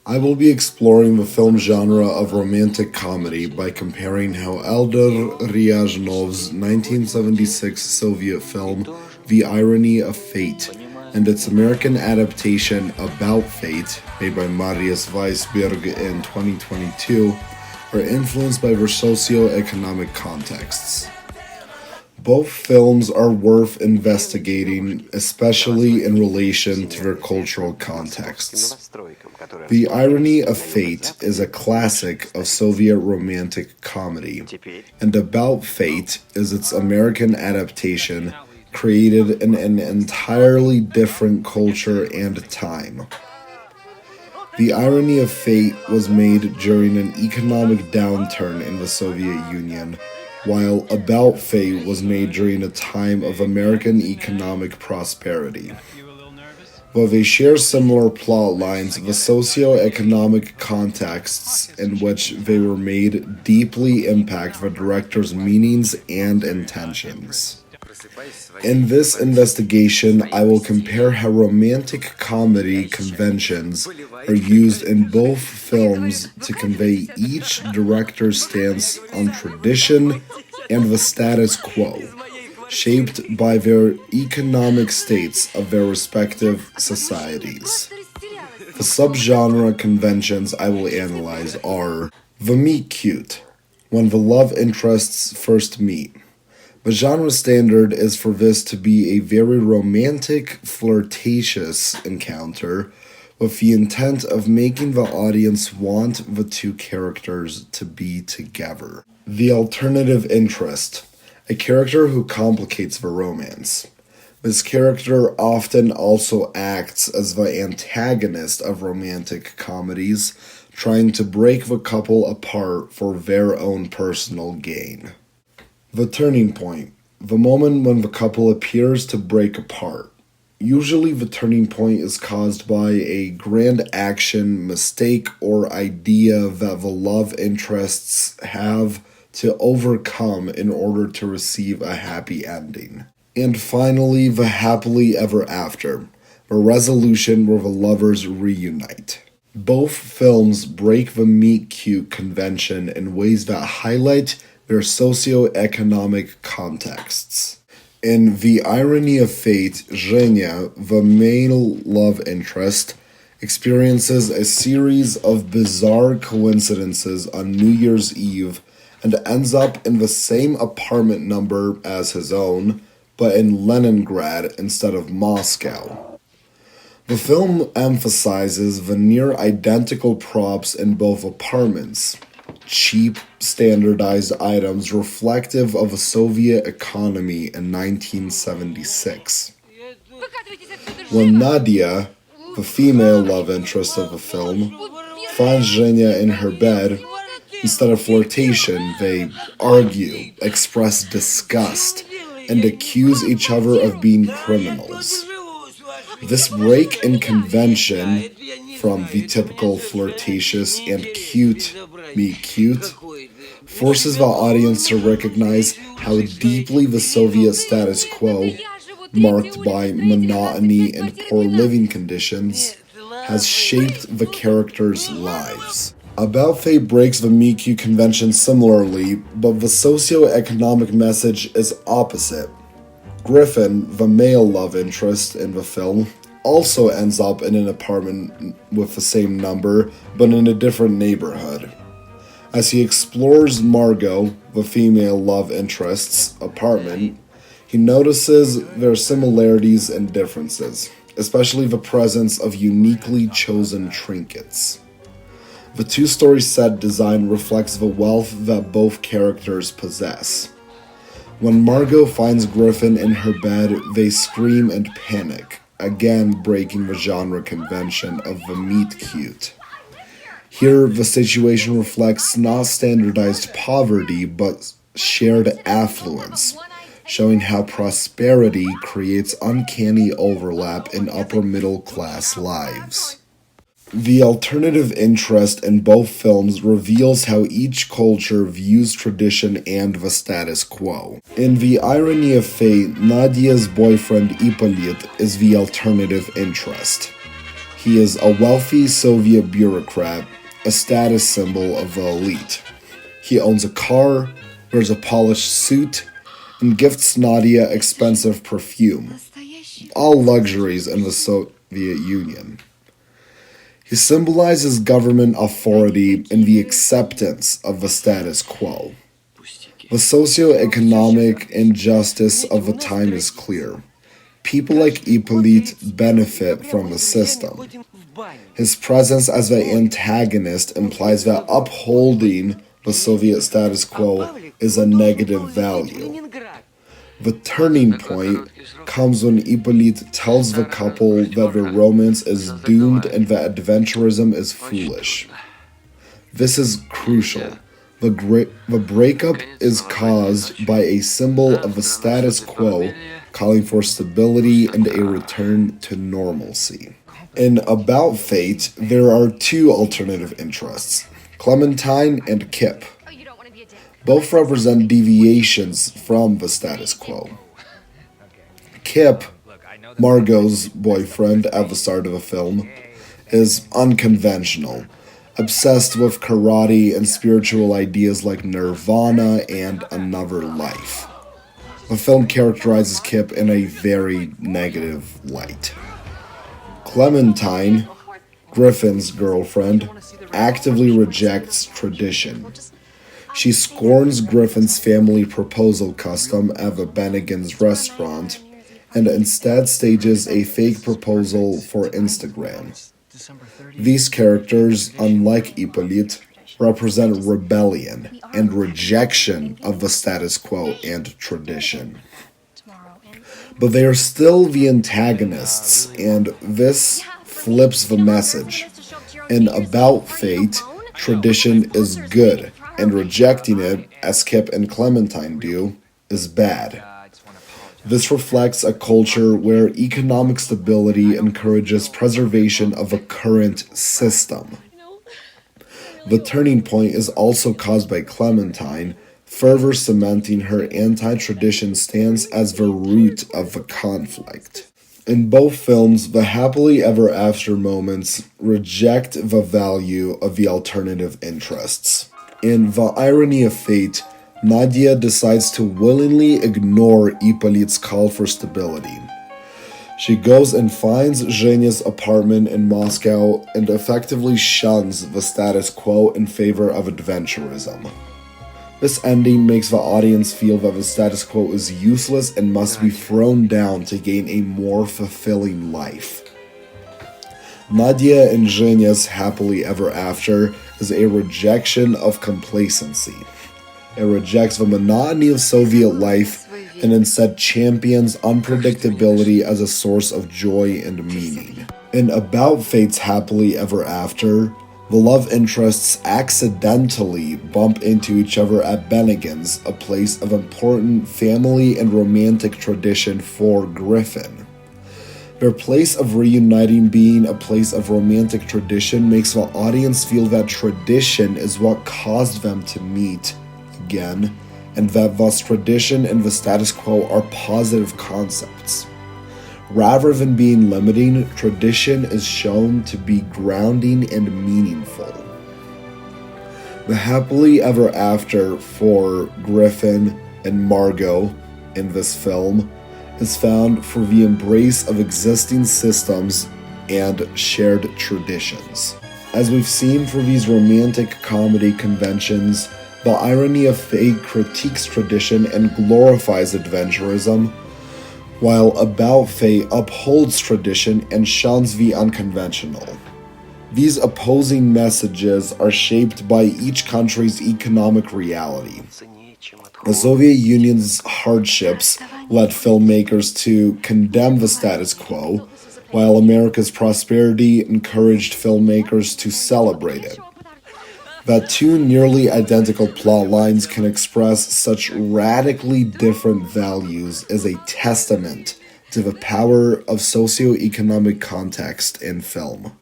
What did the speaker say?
I will be exploring the film genre of romantic comedy by comparing how Eldar Ryaznov's 1976 Soviet film The Irony of Fate and its American adaptation About Fate, made by Marius Weisberg in 2022, are influenced by their socio-economic contexts. Both films are worth investigating, especially in relation to their cultural contexts. The Irony of Fate is a classic of Soviet romantic comedy, and About Fate is its American adaptation created in an entirely different culture and time. The Irony of Fate was made during an economic downturn in the Soviet Union, while About Fate was made during a time of American economic prosperity. Though they share similar plot lines, the socio-economic contexts in which they were made deeply impact the director's meanings and intentions. In this investigation, I will compare how romantic comedy conventions are used in both films to convey each director's stance on tradition and the status quo, shaped by their economic states of their respective societies. The subgenre conventions I will analyze are the meet cute, when the love interests first meet. The genre standard is for this to be a very romantic, flirtatious encounter with the intent of making the audience want the two characters to be together. The alternative interest, a character who complicates the romance. This character often also acts as the antagonist of romantic comedies, trying to break the couple apart for their own personal gain. The turning point, the moment when the couple appears to break apart. Usually the turning point is caused by a grand action, mistake, or idea that the love interests have to overcome in order to receive a happy ending. And finally, the happily ever after, the resolution where the lovers reunite. Both films break the meet cute convention in ways that highlight their socio-economic contexts. In The Irony of Fate, Zhenya, the male love interest, experiences a series of bizarre coincidences on New Year's Eve and ends up in the same apartment number as his own, but in Leningrad instead of Moscow. The film emphasizes the near-identical props in both apartments, cheap, standardized items reflective of a Soviet economy in 1976. When Nadia, the female love interest of the film, finds Zhenya in her bed, instead of flirtation, they argue, express disgust, and accuse each other of being criminals. This break in convention from the typical flirtatious and cute meet cute forces the audience to recognize how deeply the Soviet status quo, marked by monotony and poor living conditions, has shaped the characters' lives. About Fate breaks the meet cute convention similarly, but the socio-economic message is opposite. Griffin, the male love interest in the film, also ends up in an apartment with the same number, but in a different neighborhood. As he explores Margot, the female love interest's apartment, he notices their similarities and differences, especially the presence of uniquely chosen trinkets. The two-story set design reflects the wealth that both characters possess. When Margot finds Griffin in her bed, they scream and panic, again breaking the genre convention of the meet cute. Here, the situation reflects not standardized poverty, but shared affluence, showing how prosperity creates uncanny overlap in upper-middle-class lives. The alternative interest in both films reveals how each culture views tradition and the status quo. In The Irony of Fate, Nadia's boyfriend Ippolit is the alternative interest. He is a wealthy Soviet bureaucrat, a status symbol of the elite. He owns a car, wears a polished suit, and gifts Nadia expensive perfume, all luxuries in the Soviet Union. He symbolizes government authority and the acceptance of the status quo. The socioeconomic injustice of the time is clear. People like Hippolyte benefit from the system. His presence as the antagonist implies that upholding the Soviet status quo is a negative value. The turning point comes when Hippolyte tells the couple that their romance is doomed and that adventurism is foolish. This is crucial. The breakup is caused by a symbol of the status quo calling for stability and a return to normalcy. In About Fate, there are two alternative interests, Clementine and Kip. Both represent deviations from the status quo. Kip, Margot's boyfriend at the start of the film, is unconventional, obsessed with karate and spiritual ideas like nirvana and another life. The film characterizes Kip in a very negative light. Clementine, Griffin's girlfriend, actively rejects tradition. She scorns Griffin's family proposal custom at the Bennigan's restaurant and instead stages a fake proposal for Instagram. These characters, unlike Hippolyte, represent rebellion and rejection of the status quo and tradition. But they are still the antagonists, and this flips the message. In About Fate, tradition is good, and rejecting it, as Kip and Clementine do, is bad. This reflects a culture where economic stability encourages preservation of a current system. The turning point is also caused by Clementine, further cementing her anti-tradition stance as the root of the conflict. In both films, the happily ever after moments reject the value of the alternative interests. In The Irony of Fate, Nadia decides to willingly ignore Hippolyte's call for stability. She goes and finds Zhenya's apartment in Moscow and effectively shuns the status quo in favor of adventurism. This ending makes the audience feel that the status quo is useless and must be thrown down to gain a more fulfilling life. Nadia and Zhenya's happily ever after is a rejection of complacency. It rejects the monotony of Soviet life and instead champions unpredictability as a source of joy and meaning. In About Fate's happily ever after, the love interests accidentally bump into each other at Bennigan's, a place of important family and romantic tradition for Griffin. Their place of reuniting being a place of romantic tradition makes the audience feel that tradition is what caused them to meet again, and that thus tradition and the status quo are positive concepts. Rather than being limiting, tradition is shown to be grounding and meaningful. The happily ever after for Griffin and Margot in this film is found for the embrace of existing systems and shared traditions. As we've seen for these romantic comedy conventions, The Irony of Fate critiques tradition and glorifies adventurism, while About Fate upholds tradition and shuns the unconventional. These opposing messages are shaped by each country's economic reality. The Soviet Union's hardships led filmmakers to condemn the status quo, while America's prosperity encouraged filmmakers to celebrate it. That two nearly identical plot lines can express such radically different values is a testament to the power of socioeconomic context in film.